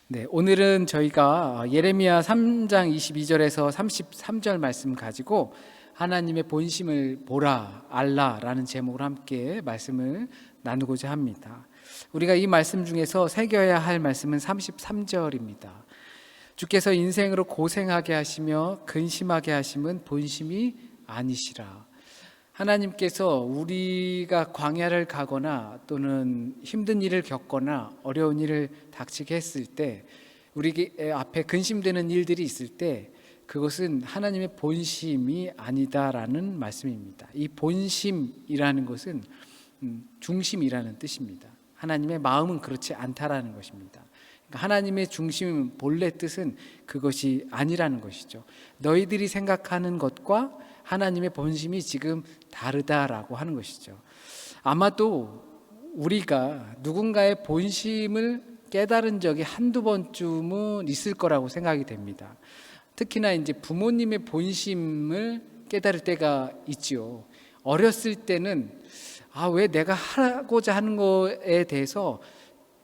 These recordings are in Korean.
네, 오늘은 저희가 예레미야 3장 22절에서 33절 말씀 가지고 하나님의 본심을 보라, 알라라는 제목으로 함께 말씀을 나누고자 합니다. 우리가 이 말씀 중에서 새겨야 할 말씀은 33절입니다. 주께서 인생으로 고생하게 하시며 근심하게 하심은 본심이 아니시라. 하나님께서 우리가 광야를 가거나 또는 힘든 일을 겪거나 어려운 일을 닥치게 했을 때, 우리 앞에 근심되는 일들이 있을 때 그것은 하나님의 본심이 아니다라는 말씀입니다. 이 본심이라는 것은 중심이라는 뜻입니다. 하나님의 마음은 그렇지 않다라는 것입니다. 그러니까 하나님의 중심, 본래 뜻은 그것이 아니라는 것이죠. 너희들이 생각하는 것과 하나님의 본심이 지금 다르다라고 하는 것이죠. 아마도 우리가 누군가의 본심을 깨달은 적이 한두 번쯤은 있을 거라고 생각이 됩니다. 특히나 이제 부모님의 본심을 깨달을 때가 있지요. 어렸을 때는 왜 내가 하고자 하는 거에 대해서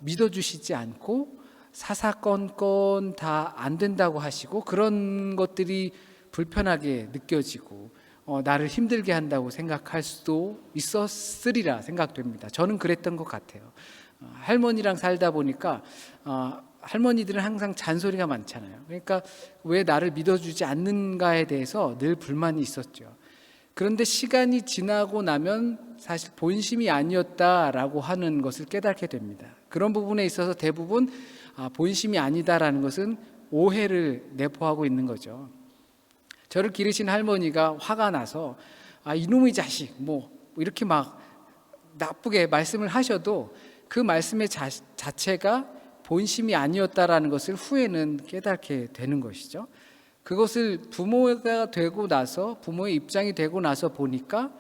믿어주시지 않고 사사건건 다 안 된다고 하시고 그런 것들이 불편하게 느껴지고 나를 힘들게 한다고 생각할 수도 있었으리라 생각됩니다. 저는 그랬던 것 같아요. 할머니랑 살다 보니까 할머니들은 항상 잔소리가 많잖아요. 그러니까 왜 나를 믿어주지 않는가에 대해서 늘 불만이 있었죠. 그런데 시간이 지나고 나면 사실 본심이 아니었다라고 하는 것을 깨닫게 됩니다. 그런 부분에 있어서 대부분 본심이 아니다라는 것은 오해를 내포하고 있는 거죠. 저를 기르신 할머니가 화가 나서 이놈의 자식 뭐 이렇게 막 나쁘게 말씀을 하셔도 그 말씀의 자체가 본심이 아니었다라는 것을 후에는 깨닫게 되는 것이죠. 그것을 부모가 되고 나서, 부모의 입장이 되고 나서 보니까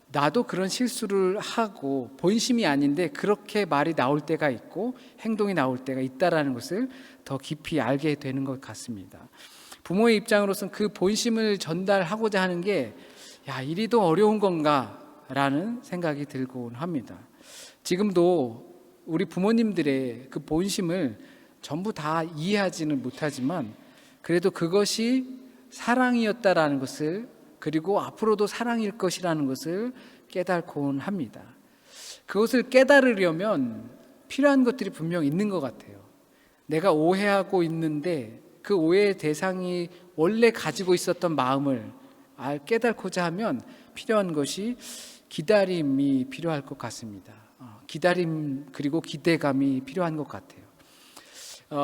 나도 그런 실수를 하고 본심이 아닌데 그렇게 말이 나올 때가 있고 행동이 나올 때가 있다라는 것을 더 깊이 알게 되는 것 같습니다. 부모의 입장으로서는 그 본심을 전달하고자 하는 게 이리도 어려운 건가 라는 생각이 들곤 합니다. 지금도 우리 부모님들의 그 본심을 전부 다 이해하지는 못하지만 그래도 그것이 사랑이었다라는 것을, 그리고 앞으로도 사랑일 것이라는 것을 깨닫곤 합니다. 그것을 깨달으려면 필요한 것들이 분명 있는 것 같아요. 내가 오해하고 있는데 그 오해의 대상이 원래 가지고 있었던 마음을 깨닫고자 하면 필요한 것이 기다림이 필요할 것 같습니다. 기다림 그리고 기대감이 필요한 것 같아요.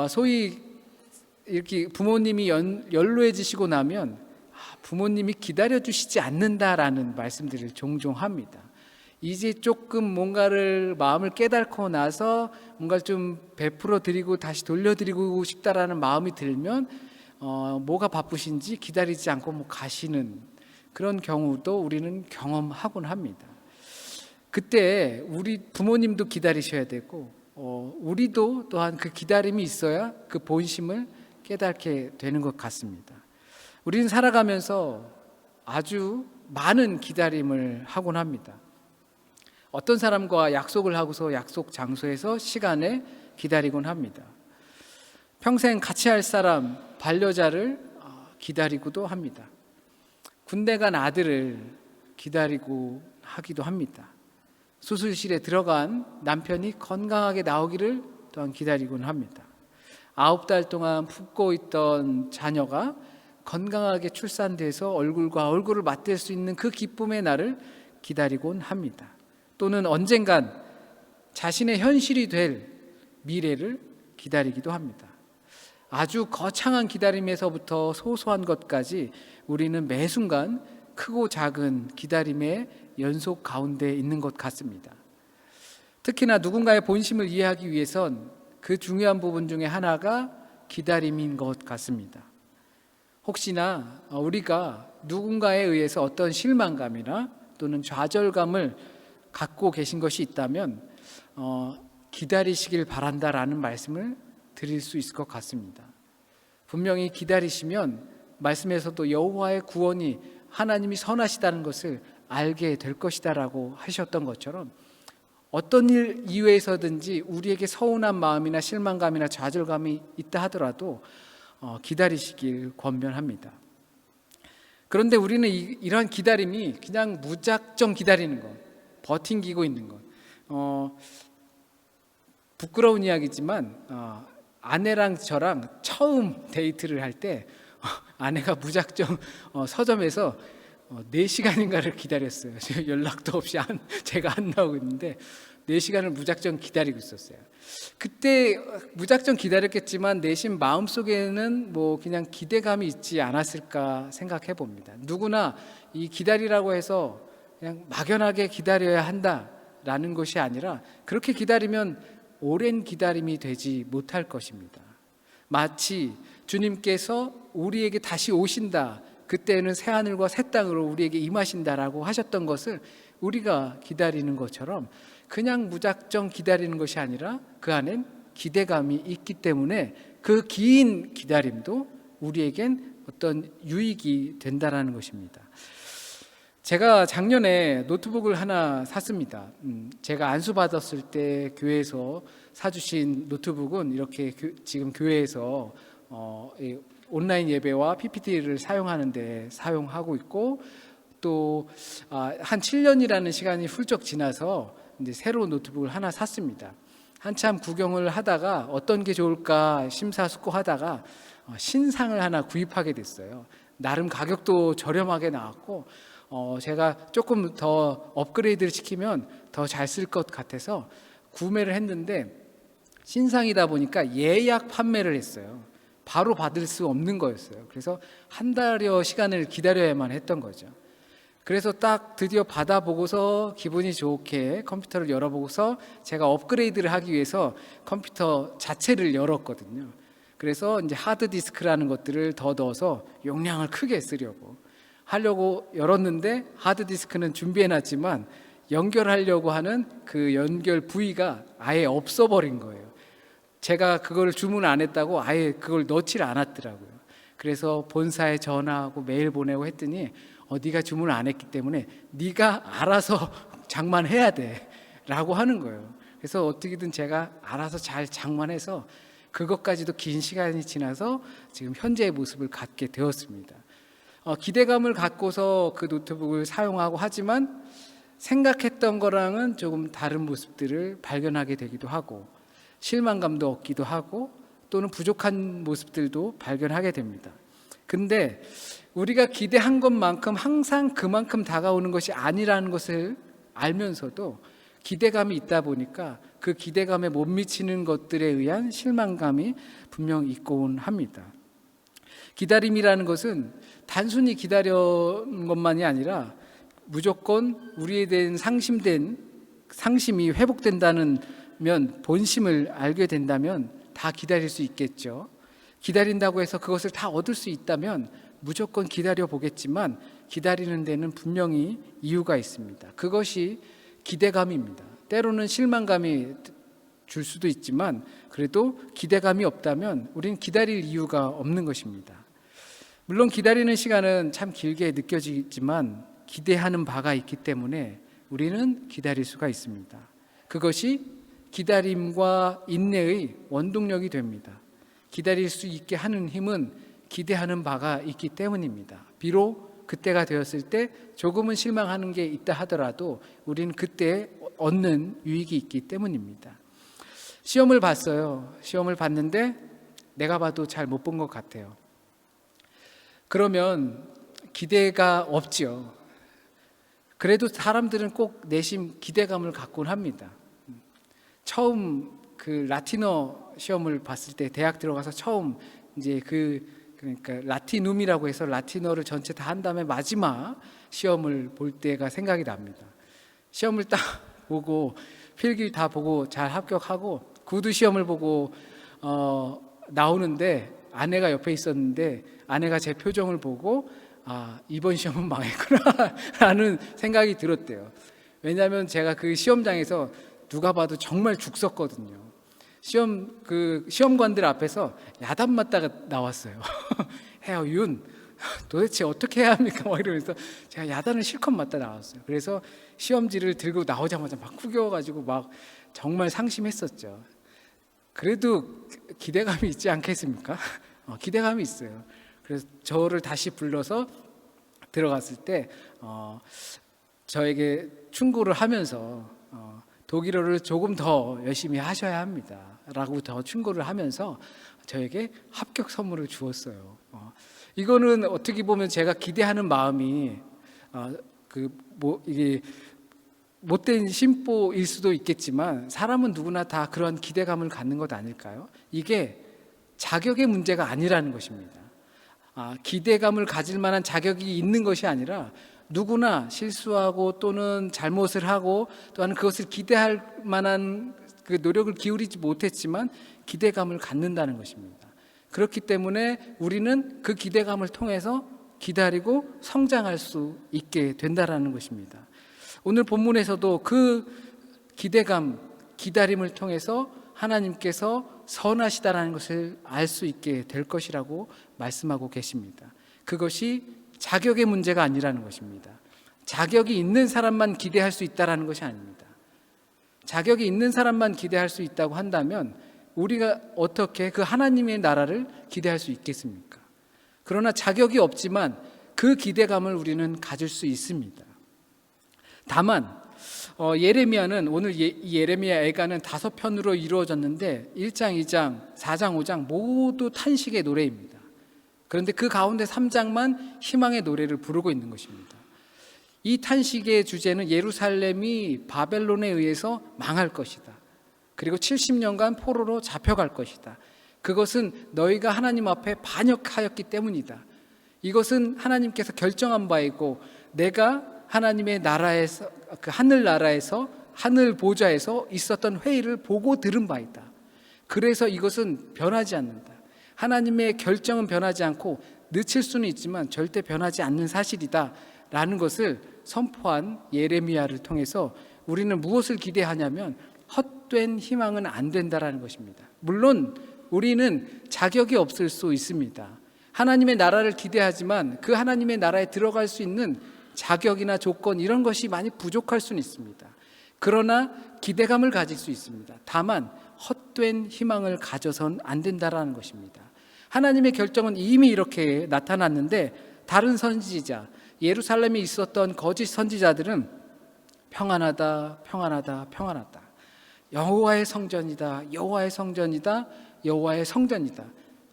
소위 이렇게 부모님이 연로해지시고 나면 부모님이 기다려주시지 않는다라는 말씀들을 종종 합니다. 이제 조금 뭔가를 마음을 깨닫고 나서 뭔가를 좀 베풀어 드리고 다시 돌려드리고 싶다라는 마음이 들면 뭐가 바쁘신지 기다리지 않고 가시는 그런 경우도 우리는 경험하곤 합니다. 그때 우리 부모님도 기다리셔야 되고 우리도 또한 그 기다림이 있어야 그 본심을 깨닫게 되는 것 같습니다. 우리는 살아가면서 아주 많은 기다림을 하곤 합니다. 어떤 사람과 약속을 하고서 약속 장소에서 시간에 기다리곤 합니다. 평생 같이 할 사람, 반려자를 기다리고도 합니다. 군대 간 아들을 기다리고 하기도 합니다. 수술실에 들어간 남편이 건강하게 나오기를 또한 기다리곤 합니다. 9달 동안 품고 있던 자녀가 건강하게 출산돼서 얼굴과 얼굴을 맞댈 수 있는 그 기쁨의 날을 기다리곤 합니다. 또는 언젠간 자신의 현실이 될 미래를 기다리기도 합니다. 아주 거창한 기다림에서부터 소소한 것까지 우리는 매 순간 크고 작은 기다림의 연속 가운데 있는 것 같습니다. 특히나 누군가의 본심을 이해하기 위해선 그 중요한 부분 중에 하나가 기다림인 것 같습니다. 혹시나 우리가 누군가에 의해서 어떤 실망감이나 또는 좌절감을 갖고 계신 것이 있다면 기다리시길 바란다라는 말씀을 드릴 수 있을 것 같습니다. 분명히 기다리시면 말씀에서도 여호와의 구원이 하나님이 선하시다는 것을 알게 될 것이다라고 하셨던 것처럼 어떤 일 이유에서든지 우리에게 서운한 마음이나 실망감이나 좌절감이 있다 하더라도 기다리시길 권면합니다. 그런데 우리는 이러한 기다림이 그냥 무작정 기다리는 것, 버팅기고 있는 것, 부끄러운 이야기지만 아내랑 저랑 처음 데이트를 할 때 아내가 무작정 서점에서 4시간인가를 기다렸어요. 연락도 없이 제가 안 나오고 있는데 4시간을 무작정 기다리고 있었어요. 그때 무작정 기다렸겠지만 내심 마음속에는 뭐 그냥 기대감이 있지 않았을까 생각해 봅니다. 누구나 이 기다리라고 해서 그냥 막연하게 기다려야 한다라는 것이 아니라 그렇게 기다리면 오랜 기다림이 되지 못할 것입니다. 마치 주님께서 우리에게 다시 오신다, 그때는 새하늘과 새 땅으로 우리에게 임하신다라고 하셨던 것을 우리가 기다리는 것처럼 그냥 무작정 기다리는 것이 아니라 그 안엔 기대감이 있기 때문에 그 긴 기다림도 우리에겐 어떤 유익이 된다라는 것입니다. 제가 작년에 노트북을 하나 샀습니다. 제가 안수받았을 때 교회에서 사주신 노트북은 이렇게 지금 교회에서 온라인 예배와 PPT를 사용하는데 사용하고 있고, 또 한 7년이라는 시간이 훌쩍 지나서 이제 새로운 노트북을 하나 샀습니다. 한참 구경을 하다가 어떤 게 좋을까 심사숙고하다가 신상을 하나 구입하게 됐어요. 나름 가격도 저렴하게 나왔고 제가 조금 더 업그레이드를 시키면 더 잘 쓸 것 같아서 구매를 했는데, 신상이다 보니까 예약 판매를 했어요. 바로 받을 수 없는 거였어요. 그래서 한 달여 시간을 기다려야만 했던 거죠. 그래서 딱 드디어 받아보고서 기분이 좋게 컴퓨터를 열어보고서 제가 업그레이드를 하기 위해서 컴퓨터 자체를 열었거든요. 그래서 이제 하드디스크라는 것들을 더 넣어서 용량을 크게 쓰려고 하려고 열었는데, 하드디스크는 준비해놨지만 연결하려고 하는 그 연결 부위가 아예 없어버린 거예요. 제가 그걸 주문 안 했다고 아예 그걸 넣지를 않았더라고요. 그래서 본사에 전화하고 메일 보내고 했더니 네가 주문을 안 했기 때문에 네가 알아서 장만해야 돼 라고 하는 거예요. 그래서 어떻게든 제가 알아서 잘 장만해서 그것까지도 긴 시간이 지나서 지금 현재의 모습을 갖게 되었습니다. 기대감을 갖고서 그 노트북을 사용하고 하지만 생각했던 거랑은 조금 다른 모습들을 발견하게 되기도 하고, 실망감도 얻기도 하고, 또는 부족한 모습들도 발견하게 됩니다. 근데 우리가 기대한 것만큼 항상 그만큼 다가오는 것이 아니라는 것을 알면서도 기대감이 있다 보니까 그 기대감에 못 미치는 것들에 의한 실망감이 분명 있곤 합니다. 기다림이라는 것은 단순히 기다려는 것만이 아니라 무조건 우리에 대한 상심이 회복된다는 본심을 알게 된다면 다 기다릴 수 있겠죠. 기다린다고 해서 그것을 다 얻을 수 있다면 무조건 기다려 보겠지만 기다리는 데는 분명히 이유가 있습니다. 그것이 기대감입니다. 때로는 실망감이 줄 수도 있지만 그래도 기대감이 없다면 우리는 기다릴 이유가 없는 것입니다. 물론 기다리는 시간은 참 길게 느껴지지만 기대하는 바가 있기 때문에 우리는 기다릴 수가 있습니다. 그것이 기다림과 인내의 원동력이 됩니다. 기다릴 수 있게 하는 힘은 기대하는 바가 있기 때문입니다. 비록 그때가 되었을 때 조금은 실망하는 게 있다 하더라도 우리는 그때 얻는 유익이 있기 때문입니다. 시험을 봤어요. 시험을 봤는데 내가 봐도 잘 못 본 것 같아요. 그러면 기대가 없지요. 그래도 사람들은 꼭 내심 기대감을 갖곤 합니다. 처음 그 라틴어 시험을 봤을 때, 대학 들어가서 처음 이제 그러니까 라티눔이라고 해서 라틴어를 전체 다 한 다음에 마지막 시험을 볼 때가 생각이 납니다. 시험을 딱 보고 필기 다 보고 잘 합격하고 구두 시험을 보고 나오는데 아내가 옆에 있었는데 아내가 제 표정을 보고 이번 시험은 망했구나 라는 생각이 들었대요. 왜냐하면 제가 그 시험장에서 누가 봐도 정말 죽었거든요. 시험관들 앞에서 야단 맞다가 나왔어요. 해요 윤, 도대체 어떻게 해야 합니까? 막 이러면서 제가 야단을 실컷 맞다 나왔어요. 그래서 시험지를 들고 나오자마자 막 구겨가지고 막 정말 상심했었죠. 그래도 기대감이 있지 않겠습니까? 기대감이 있어요. 그래서 저를 다시 불러서 들어갔을 때 저에게 충고를 하면서 독일어를 조금 더 열심히 하셔야 합니다 라고 더 충고를 하면서 저에게 합격 선물을 주었어요. 이거는 어떻게 보면 제가 기대하는 마음이 이게 못된 심보일 수도 있겠지만 사람은 누구나 다 그런 기대감을 갖는 것 아닐까요? 이게 자격의 문제가 아니라는 것입니다. 기대감을 가질 만한 자격이 있는 것이 아니라 누구나 실수하고 또는 잘못을 하고 또한 그것을 기대할 만한 그 노력을 기울이지 못했지만 기대감을 갖는다는 것입니다. 그렇기 때문에 우리는 그 기대감을 통해서 기다리고 성장할 수 있게 된다는 것입니다. 오늘 본문에서도 그 기대감, 기다림을 통해서 하나님께서 선하시다라는 것을 알 수 있게 될 것이라고 말씀하고 계십니다. 그것이 자격의 문제가 아니라는 것입니다. 자격이 있는 사람만 기대할 수 있다라는 것이 아닙니다. 자격이 있는 사람만 기대할 수 있다고 한다면 우리가 어떻게 그 하나님의 나라를 기대할 수 있겠습니까? 그러나 자격이 없지만 그 기대감을 우리는 가질 수 있습니다. 다만 예레미야는 오늘 예레미야 애가는 5편으로 이루어졌는데 1장, 2장, 4장, 5장 모두 탄식의 노래입니다. 그런데 그 가운데 3장만 희망의 노래를 부르고 있는 것입니다. 이 탄식의 주제는 예루살렘이 바벨론에 의해서 망할 것이다. 그리고 70년간 포로로 잡혀갈 것이다. 그것은 너희가 하나님 앞에 반역하였기 때문이다. 이것은 하나님께서 결정한 바이고 내가 하나님의 나라에서 그 하늘 나라에서 하늘 보좌에서 있었던 회의를 보고 들은 바이다. 그래서 이것은 변하지 않는다. 하나님의 결정은 변하지 않고 늦출 수는 있지만 절대 변하지 않는 사실이다 라는 것을 선포한 예레미야를 통해서 우리는 무엇을 기대하냐면 헛된 희망은 안 된다라는 것입니다. 물론 우리는 자격이 없을 수 있습니다. 하나님의 나라를 기대하지만 그 하나님의 나라에 들어갈 수 있는 자격이나 조건 이런 것이 많이 부족할 수는 있습니다. 그러나 기대감을 가질 수 있습니다. 다만 헛된 희망을 가져선 안 된다라는 것입니다. 하나님의 결정은 이미 이렇게 나타났는데 다른 선지자, 예루살렘에 있었던 거짓 선지자들은 평안하다, 평안하다, 평안하다. 여호와의 성전이다, 여호와의 성전이다, 여호와의 성전이다.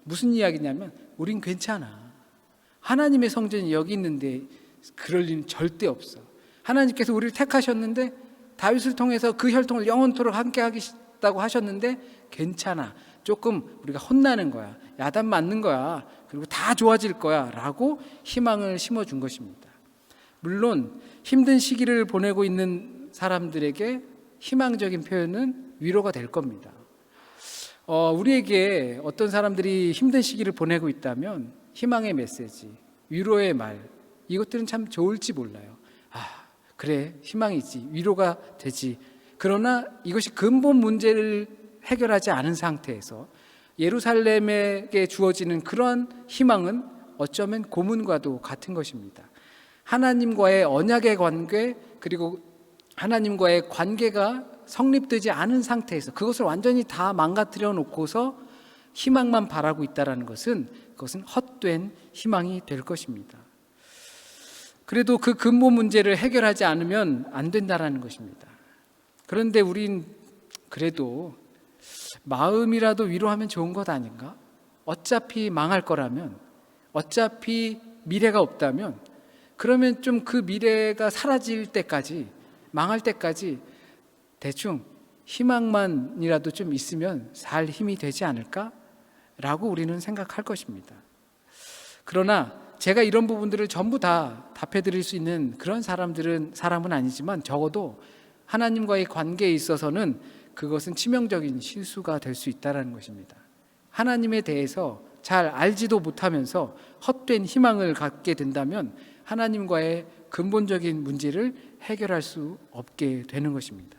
무슨 이야기냐면 우린 괜찮아. 하나님의 성전이 여기 있는데 그럴 리는 절대 없어. 하나님께서 우리를 택하셨는데 다윗을 통해서 그 혈통을 영원토록 함께 하겠다고 하셨는데 괜찮아. 조금 우리가 혼나는 거야. 야단 맞는 거야. 그리고 다 좋아질 거야 라고 희망을 심어준 것입니다. 물론 힘든 시기를 보내고 있는 사람들에게 희망적인 표현은 위로가 될 겁니다. 우리에게 어떤 사람들이 힘든 시기를 보내고 있다면 희망의 메시지, 위로의 말 이것들은 참 좋을지 몰라요. 그래, 희망이 있지, 위로가 되지. 그러나 이것이 근본 문제를 해결하지 않은 상태에서 예루살렘에게 주어지는 그런 희망은 어쩌면 고문과도 같은 것입니다. 하나님과의 언약의 관계 그리고 하나님과의 관계가 성립되지 않은 상태에서 그것을 완전히 다 망가뜨려 놓고서 희망만 바라고 있다는 것은 그것은 헛된 희망이 될 것입니다. 그래도 그 근본 문제를 해결하지 않으면 안 된다는 것입니다. 그런데 우린 그래도 마음이라도 위로하면 좋은 것 아닌가? 어차피 망할 거라면, 어차피 미래가 없다면 그러면 좀 그 미래가 사라질 때까지, 망할 때까지 대충 희망만이라도 좀 있으면 살 힘이 되지 않을까? 라고 우리는 생각할 것입니다. 그러나 제가 이런 부분들을 전부 다 답해드릴 수 있는 그런 사람은 아니지만 적어도 하나님과의 관계에 있어서는 그것은 치명적인 실수가 될 수 있다는 것입니다. 하나님에 대해서 잘 알지도 못하면서 헛된 희망을 갖게 된다면 하나님과의 근본적인 문제를 해결할 수 없게 되는 것입니다.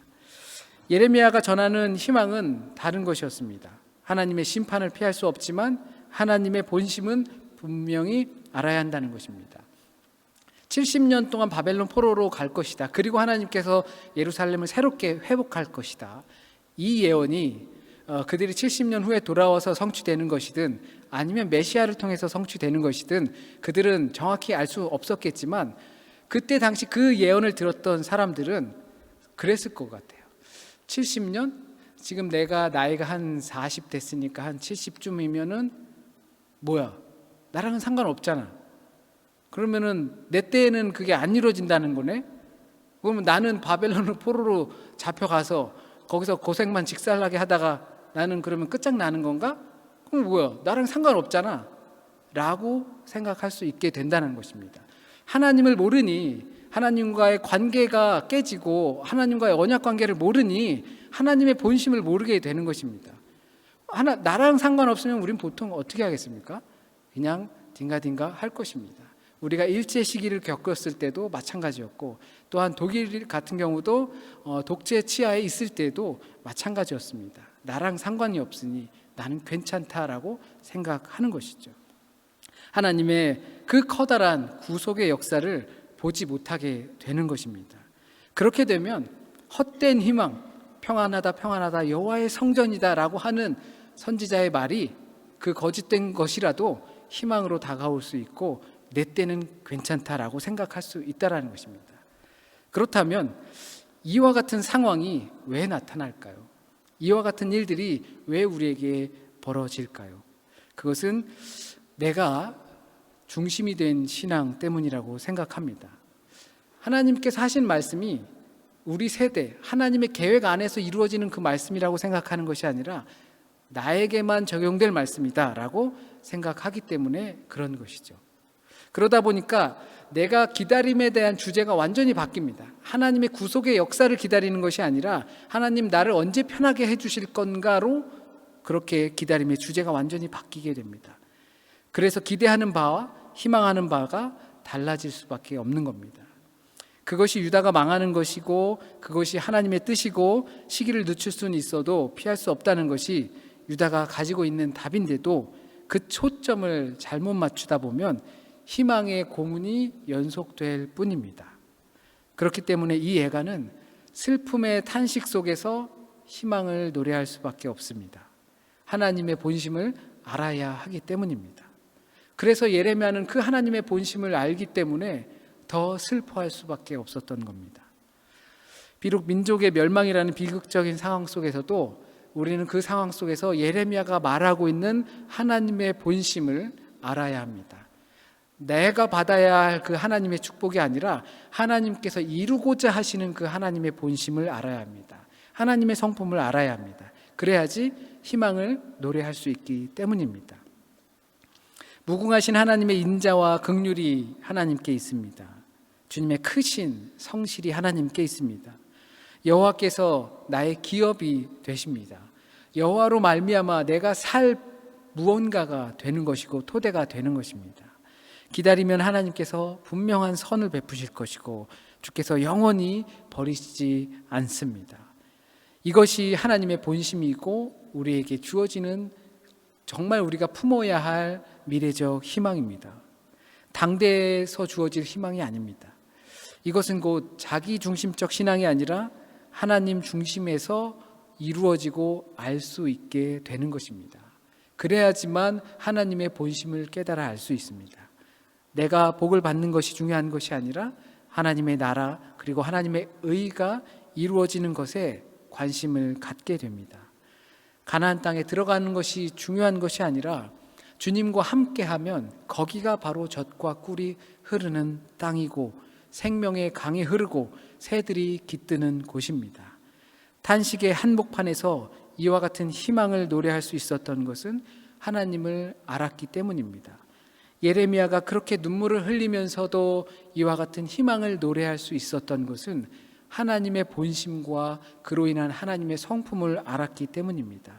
예레미야가 전하는 희망은 다른 것이었습니다. 하나님의 심판을 피할 수 없지만 하나님의 본심은 분명히 알아야 한다는 것입니다. 70년 동안 바벨론 포로로 갈 것이다. 그리고 하나님께서 예루살렘을 새롭게 회복할 것이다. 이 예언이 그들이 70년 후에 돌아와서 성취되는 것이든 아니면 메시아를 통해서 성취되는 것이든 그들은 정확히 알 수 없었겠지만 그때 당시 그 예언을 들었던 사람들은 그랬을 것 같아요. 70년? 지금 내가 나이가 한 40 됐으니까 한 70쯤이면은 뭐야? 나랑은 상관없잖아. 그러면은 내 때에는 그게 안 이루어진다는 거네? 그러면 나는 바벨론 포로로 잡혀가서 거기서 고생만 직살나게 하다가 나는 그러면 끝장나는 건가? 그럼 뭐야? 나랑 상관없잖아. 라고 생각할 수 있게 된다는 것입니다. 하나님을 모르니 하나님과의 관계가 깨지고 하나님과의 언약 관계를 모르니 하나님의 본심을 모르게 되는 것입니다. 나랑 상관없으면 우린 보통 어떻게 하겠습니까? 그냥 딩가딩가 할 것입니다. 우리가 일제 시기를 겪었을 때도 마찬가지였고 또한 독일 같은 경우도 독재 치하에 있을 때도 마찬가지였습니다. 나랑 상관이 없으니 나는 괜찮다라고 생각하는 것이죠. 하나님의 그 커다란 구속의 역사를 보지 못하게 되는 것입니다. 그렇게 되면 헛된 희망, 평안하다 평안하다 여호와의 성전이다 라고 하는 선지자의 말이 그 거짓된 것이라도 희망으로 다가올 수 있고 내 때는 괜찮다라고 생각할 수 있다는 것입니다. 그렇다면 이와 같은 상황이 왜 나타날까요? 이와 같은 일들이 왜 우리에게 벌어질까요? 그것은 내가 중심이 된 신앙 때문이라고 생각합니다. 하나님께서 하신 말씀이 우리 세대, 하나님의 계획 안에서 이루어지는 그 말씀이라고 생각하는 것이 아니라 나에게만 적용될 말씀이다 라고 생각하기 때문에 그런 것이죠. 그러다 보니까 내가 기다림에 대한 주제가 완전히 바뀝니다. 하나님의 구속의 역사를 기다리는 것이 아니라 하나님 나를 언제 편하게 해주실 건가로 그렇게 기다림의 주제가 완전히 바뀌게 됩니다. 그래서 기대하는 바와 희망하는 바가 달라질 수밖에 없는 겁니다. 그것이 유다가 망하는 것이고 그것이 하나님의 뜻이고 시기를 늦출 수는 있어도 피할 수 없다는 것이 유다가 가지고 있는 답인데도 그 초점을 잘못 맞추다 보면 희망의 고문이 연속될 뿐입니다. 그렇기 때문에 이 예가는 슬픔의 탄식 속에서 희망을 노래할 수밖에 없습니다. 하나님의 본심을 알아야 하기 때문입니다. 그래서 예레미야는 그 하나님의 본심을 알기 때문에 더 슬퍼할 수밖에 없었던 겁니다. 비록 민족의 멸망이라는 비극적인 상황 속에서도 우리는 그 상황 속에서 예레미야가 말하고 있는 하나님의 본심을 알아야 합니다. 내가 받아야 할 그 하나님의 축복이 아니라 하나님께서 이루고자 하시는 그 하나님의 본심을 알아야 합니다. 하나님의 성품을 알아야 합니다. 그래야지 희망을 노래할 수 있기 때문입니다. 무궁하신 하나님의 인자와 긍휼이 하나님께 있습니다. 주님의 크신 성실이 하나님께 있습니다. 여호와께서 나의 기업이 되십니다. 여호와로 말미암아 내가 살 무언가가 되는 것이고 토대가 되는 것입니다. 기다리면 하나님께서 분명한 선을 베푸실 것이고 주께서 영원히 버리시지 않습니다. 이것이 하나님의 본심이고 우리에게 주어지는 정말 우리가 품어야 할 미래적 희망입니다. 당대에서 주어질 희망이 아닙니다. 이것은 곧 자기 중심적 신앙이 아니라 하나님 중심에서 이루어지고 알 수 있게 되는 것입니다. 그래야지만 하나님의 본심을 깨달아 알 수 있습니다. 내가 복을 받는 것이 중요한 것이 아니라 하나님의 나라 그리고 하나님의 의가 이루어지는 것에 관심을 갖게 됩니다. 가나안 땅에 들어가는 것이 중요한 것이 아니라 주님과 함께하면 거기가 바로 젖과 꿀이 흐르는 땅이고 생명의 강이 흐르고 새들이 깃드는 곳입니다. 탄식의 한복판에서 이와 같은 희망을 노래할 수 있었던 것은 하나님을 알았기 때문입니다. 예레미야가 그렇게 눈물을 흘리면서도 이와 같은 희망을 노래할 수 있었던 것은 하나님의 본심과 그로 인한 하나님의 성품을 알았기 때문입니다.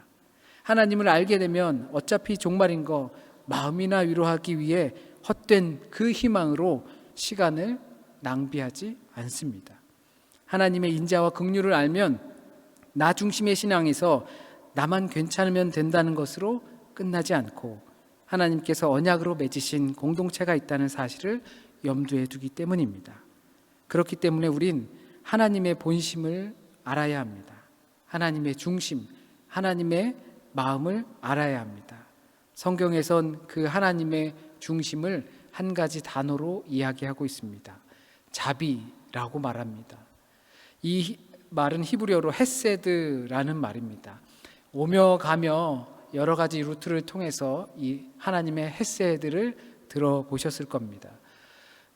하나님을 알게 되면 어차피 종말인 거 마음이나 위로하기 위해 헛된 그 희망으로 시간을 낭비하지 않습니다. 하나님의 인자와 긍휼을 알면 나 중심의 신앙에서 나만 괜찮으면 된다는 것으로 끝나지 않고 하나님께서 언약으로 맺으신 공동체가 있다는 사실을 염두에 두기 때문입니다. 그렇기 때문에 우린 하나님의 본심을 알아야 합니다. 하나님의 중심, 하나님의 마음을 알아야 합니다. 성경에선 그 하나님의 중심을 한 가지 단어로 이야기하고 있습니다. 자비라고 말합니다. 이 말은 히브리어로 헤세드라는 말입니다. 오며 가며 여러 가지 루트를 통해서 이 하나님의 헤세드를 들어보셨을 겁니다.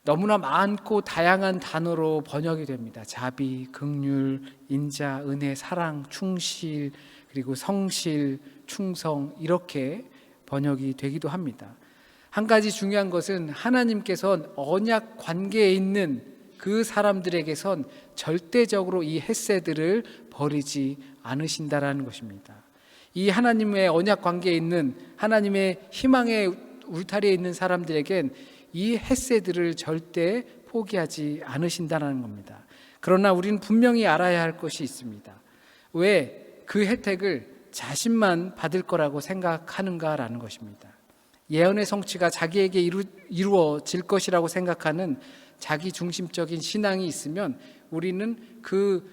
너무나 많고 다양한 단어로 번역이 됩니다. 자비, 긍휼, 인자, 은혜, 사랑, 충실, 그리고 성실, 충성, 이렇게 번역이 되기도 합니다. 한 가지 중요한 것은 하나님께서는 언약 관계에 있는 그 사람들에게선 절대적으로 이 헤세드를 버리지 않으신다라는 것입니다. 이 하나님의 언약 관계에 있는 하나님의 희망의 울타리에 있는 사람들에겐 이 헤세드를 절대 포기하지 않으신다는 겁니다. 그러나 우리는 분명히 알아야 할 것이 있습니다. 왜 그 혜택을 자신만 받을 거라고 생각하는가라는 것입니다. 예언의 성취가 자기에게 이루어질 것이라고 생각하는 자기 중심적인 신앙이 있으면 우리는 그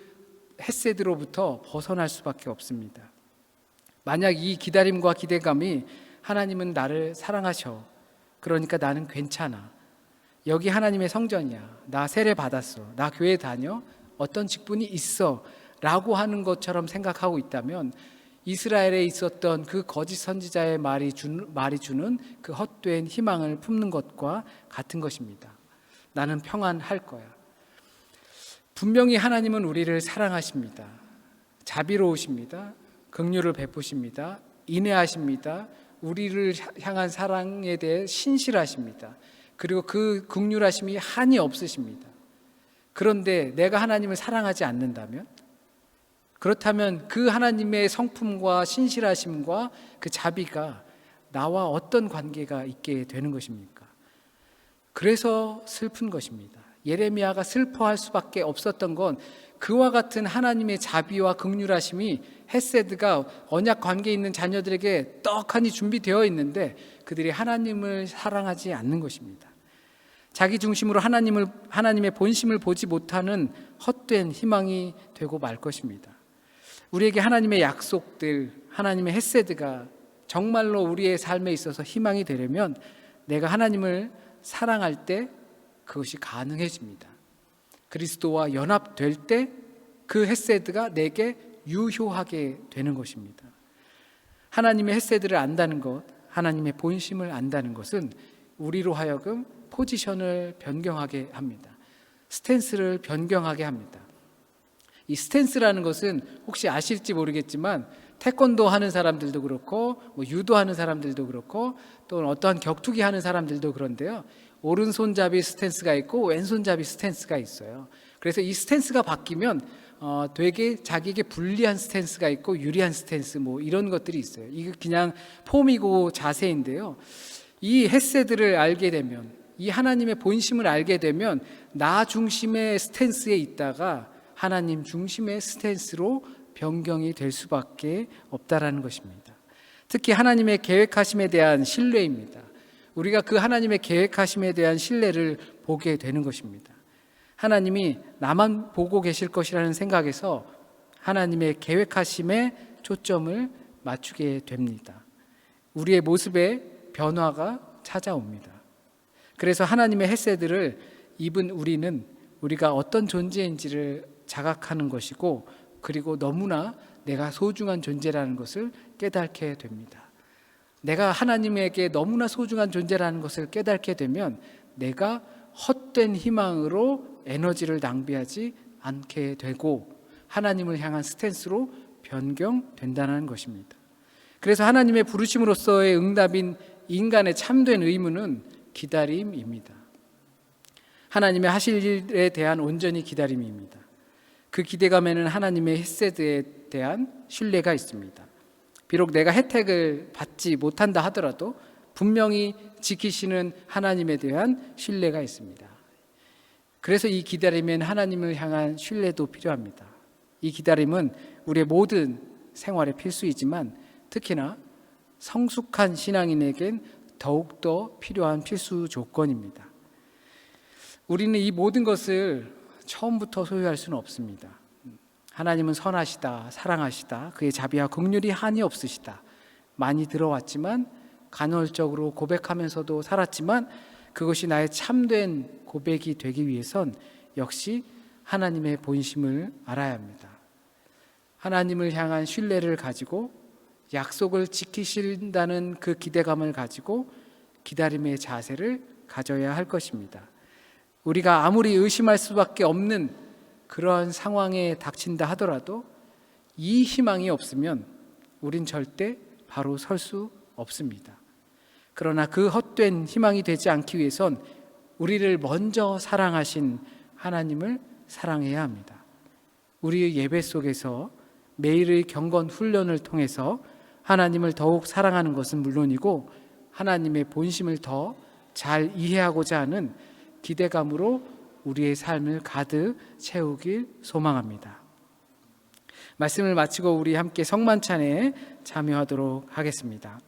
헤세드로부터 벗어날 수밖에 없습니다. 만약 이 기다림과 기대감이 하나님은 나를 사랑하셔, 그러니까 나는 괜찮아, 여기 하나님의 성전이야, 나 세례 받았어, 나 교회 다녀, 어떤 직분이 있어 라고 하는 것처럼 생각하고 있다면 이스라엘에 있었던 그 거짓 선지자의 말이 주는 그 헛된 희망을 품는 것과 같은 것입니다. 나는 평안할 거야. 분명히 하나님은 우리를 사랑하십니다. 자비로우십니다. 긍휼을 베푸십니다. 인애하십니다. 우리를 향한 사랑에 대해 신실하십니다. 그리고 그 긍휼하심이 한이 없으십니다. 그런데 내가 하나님을 사랑하지 않는다면, 그렇다면 그 하나님의 성품과 신실하심과 그 자비가 나와 어떤 관계가 있게 되는 것입니까? 그래서 슬픈 것입니다. 예레미야가 슬퍼할 수밖에 없었던 건 그와 같은 하나님의 자비와 긍휼하심이 헤세드가 언약 관계에 있는 자녀들에게 떡하니 준비되어 있는데 그들이 하나님을 사랑하지 않는 것입니다. 자기 중심으로 하나님의 본심을 보지 못하는 헛된 희망이 되고 말 것입니다. 우리에게 하나님의 약속들, 하나님의 헤세드가 정말로 우리의 삶에 있어서 희망이 되려면 내가 하나님을 사랑할 때 그것이 가능해집니다. 그리스도와 연합될 때 그 헤세드가 내게 유효하게 되는 것입니다. 하나님의 헤세드를 안다는 것, 하나님의 본심을 안다는 것은 우리로 하여금 포지션을 변경하게 합니다. 스탠스를 변경하게 합니다. 이 스탠스라는 것은 혹시 아실지 모르겠지만 태권도 하는 사람들도 그렇고 유도하는 사람들도 그렇고 또는 어떠한 격투기 하는 사람들도 그런데요, 오른손잡이 스탠스가 있고 왼손잡이 스탠스가 있어요. 그래서 이 스탠스가 바뀌면 되게 자기에게 불리한 스탠스가 있고 유리한 스탠스 이런 것들이 있어요. 이게 그냥 폼이고 자세인데요, 이 헤세드를 알게 되면, 이 하나님의 본심을 알게 되면 나 중심의 스탠스에 있다가 하나님 중심의 스탠스로 변경이 될 수밖에 없다라는 것입니다. 특히 하나님의 계획하심에 대한 신뢰입니다. 우리가 그 하나님의 계획하심에 대한 신뢰를 보게 되는 것입니다. 하나님이 나만 보고 계실 것이라는 생각에서 하나님의 계획하심에 초점을 맞추게 됩니다. 우리의 모습에 변화가 찾아옵니다. 그래서 하나님의 헤세드를 입은 우리는 우리가 어떤 존재인지를 자각하는 것이고, 그리고 너무나 내가 소중한 존재라는 것을 깨닫게 됩니다. 내가 하나님에게 너무나 소중한 존재라는 것을 깨닫게 되면 내가 헛된 희망으로 에너지를 낭비하지 않게 되고 하나님을 향한 스탠스로 변경된다는 것입니다. 그래서 하나님의 부르심으로서의 응답인 인간의 참된 의무는 기다림입니다. 하나님의 하실 일에 대한 온전히 기다림입니다. 그 기대감에는 하나님의 헤세드에 대한 신뢰가 있습니다. 비록 내가 혜택을 받지 못한다 하더라도 분명히 지키시는 하나님에 대한 신뢰가 있습니다. 그래서 이 기다림엔 하나님을 향한 신뢰도 필요합니다. 이 기다림은 우리의 모든 생활의 필수이지만 특히나 성숙한 신앙인에겐 더욱더 필요한 필수 조건입니다. 우리는 이 모든 것을 처음부터 소유할 수는 없습니다. 하나님은 선하시다, 사랑하시다, 그의 자비와 긍휼이 한이 없으시다, 많이 들어왔지만 간헐적으로 고백하면서도 살았지만 그것이 나의 참된 고백이 되기 위해선 역시 하나님의 본심을 알아야 합니다. 하나님을 향한 신뢰를 가지고 약속을 지키신다는 그 기대감을 가지고 기다림의 자세를 가져야 할 것입니다. 우리가 아무리 의심할 수밖에 없는 그런 상황에 닥친다 하더라도 이 희망이 없으면 우린 절대 바로 설 수 없습니다. 그러나 그 헛된 희망이 되지 않기 위해선 우리를 먼저 사랑하신 하나님을 사랑해야 합니다. 우리의 예배 속에서 매일의 경건 훈련을 통해서 하나님을 더욱 사랑하는 것은 물론이고 하나님의 본심을 더 잘 이해하고자 하는 기대감으로 우리의 삶을 가득 채우길 소망합니다. 말씀을 마치고 우리 함께 성만찬에 참여하도록 하겠습니다.